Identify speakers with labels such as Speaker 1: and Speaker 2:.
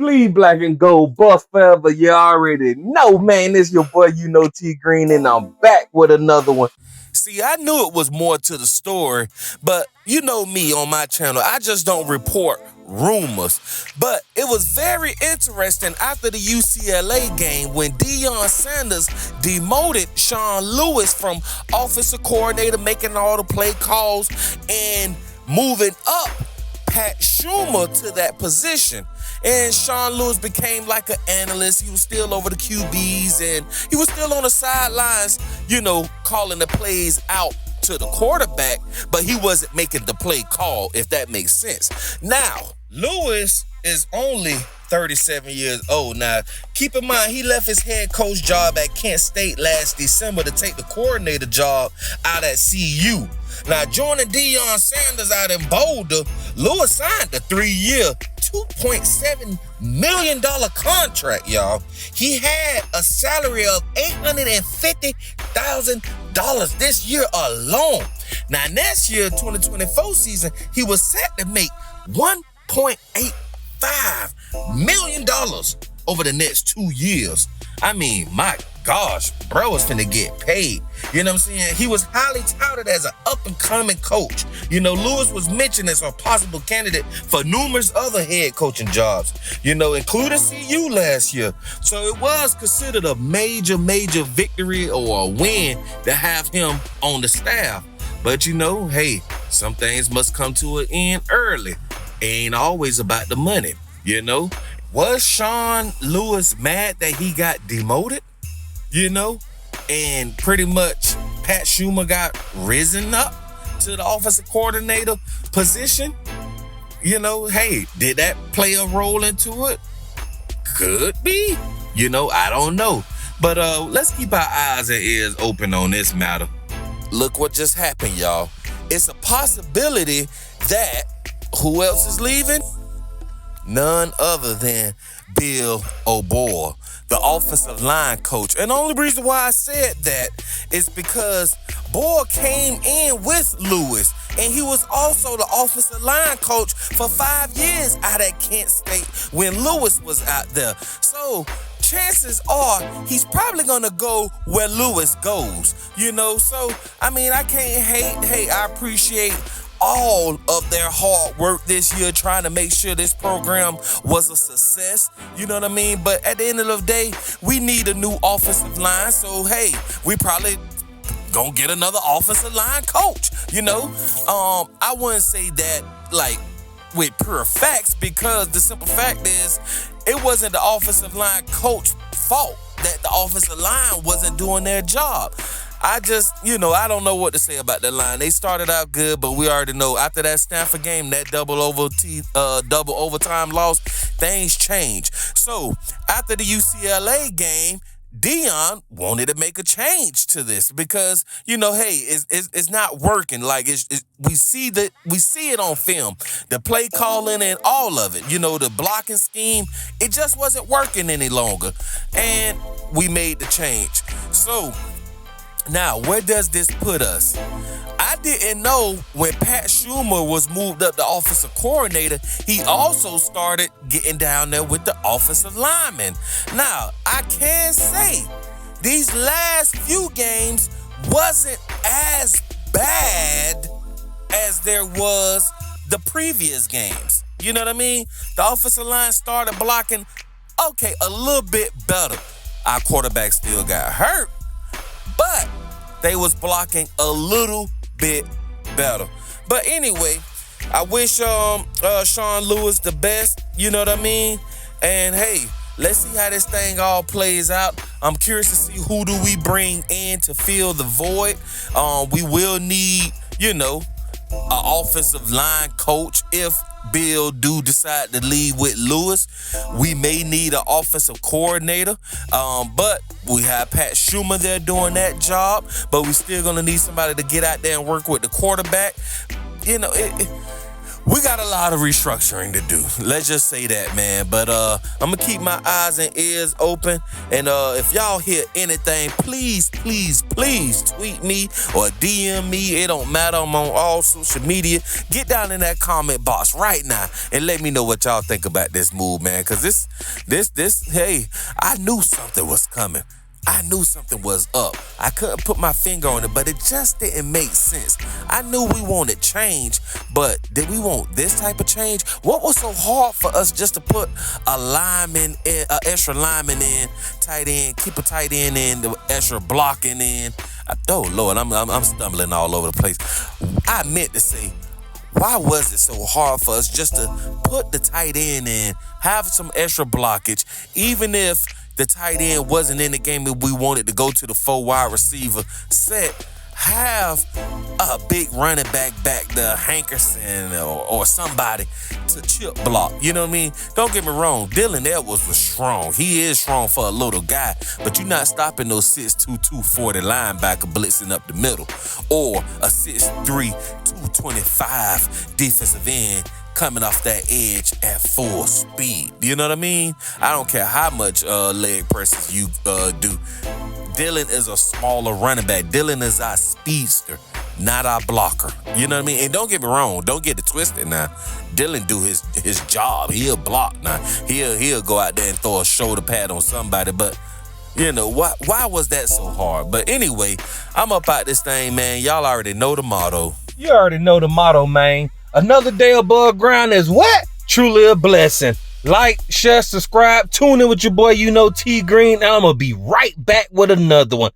Speaker 1: Bleed black and gold, buff forever. You already know, man. It's your boy, T Green, and I'm back with another one.
Speaker 2: See, I knew it was more to the story, but you know me on my channel, I just don't report rumors. But it was very interesting after the UCLA game when Deion Sanders demoted Sean Lewis from offensive coordinator, making all the play calls, and moving up Pat Schumer to that position. And Sean Lewis became like an analyst. He was still over the QBs and he was still on the sidelines, calling the plays out to the quarterback, but he wasn't making the play call, if that makes sense. Now, Lewis is only 37 years old. Now, keep in mind, he left his head coach job at Kent State last December to take the coordinator job out at CU. Now, joining Deion Sanders out in Boulder, Lewis signed a 3-year, $2.7 million contract, y'all. He had a salary of $850,000 this year alone. Now, next year, 2024 season, he was set to make $1.85 million over the next 2 years. I mean, my gosh, bro was finna get paid. You know what I'm saying? He was highly touted as an up-and-coming coach. Lewis was mentioned as a possible candidate for numerous other head coaching jobs, including CU last year. So it was considered a major victory or a win to have him on the staff. But hey, some things must come to an end early. Ain't always about the money, Was Sean Lewis mad that he got demoted? And pretty much Pat Schumer got risen up to the offensive coordinator position. Hey, did that play a role into it? Could be. I don't know. But let's keep our eyes and ears open on this matter. Look what just happened, y'all. It's a possibility that who else is leaving? None other than Bill O'Boyle, the offensive line coach. And the only reason why I said that is because Boyle came in with Lewis, and he was also the offensive line coach for 5 years out at Kent State when Lewis was out there. So chances are he's probably gonna go where Lewis goes, So, I mean, I can't hate. Hey, I appreciate all of their hard work this year trying to make sure this program was a success. You know what I mean? But at the end of the day, we need a new offensive line. So, hey, we probably gonna get another offensive line coach, I wouldn't say that like with pure facts, because the simple fact is it wasn't the offensive line coach's fault that the offensive line wasn't doing their job. I just, I don't know what to say about that line. They started out good, but we already know after that Stanford game, that double overtime loss, things changed. So after the UCLA game, Deion wanted to make a change to this because, hey, it's not working. Like we see it on film, the play calling and all of it. The blocking scheme, it just wasn't working any longer, and we made the change. So now, where does this put us? I didn't know when Pat Schumer was moved up to offensive coordinator, he also started getting down there with the offensive linemen. Now, I can say these last few games wasn't as bad as there was the previous games. You know what I mean? The offensive line started blocking, a little bit better. Our quarterback still got hurt, but they was blocking a little bit better. But anyway, I wish Sean Lewis the best, you know what I mean? And hey, let's see how this thing all plays out. I'm curious to see who do we bring in to fill the void. We will need, an offensive line coach if Bill do decide to leave with Lewis. We may need an offensive coordinator, but we have Pat Schumer there doing that job, but we still gonna need somebody to get out there and work with the quarterback. We got a lot of restructuring to do. Let's just say that, man. But I'm gonna keep my eyes and ears open. And if y'all hear anything, please tweet me or DM me. It don't matter. I'm on all social media. Get down in that comment box right now and let me know what y'all think about this move, man. Cause this, hey, I knew something was coming. I knew something was up. I couldn't put my finger on it, but it just didn't make sense. I knew we wanted change, but did we want this type of change? What was so hard for us just to put a lineman in, an extra lineman in, tight end, keep a tight end in, the extra blocking in? Oh Lord, I'm stumbling all over the place. I meant to say, why was it so hard for us just to put the tight end in, have some extra blockage, even if the tight end wasn't in the game and we wanted to go to the 4 wide receiver set, have a big running back the Hankerson or somebody to chip block. You know what I mean? Don't get me wrong, Dylan Edwards was strong. He is strong for a little guy, but you're not stopping those 6'2", 240 linebacker blitzing up the middle, or a 6'3", 225 defensive end coming off that edge at full speed. You know what I mean? I don't care how much leg presses you do. Dylan is a smaller running back. Dylan is our speedster, not our blocker. You know what I mean? And don't get me wrong, don't get it twisted now. Dylan do his job. He'll block now. He'll go out there and throw a shoulder pad on somebody, but you know, why was that so hard? But anyway, I'm up out this thing, man. Y'all already know the motto.
Speaker 1: You already know the motto, man. Another day above ground is what? Truly a blessing. Like, share, subscribe, tune in with your boy, YouKnowTGreen, and I'm going to be right back with another one.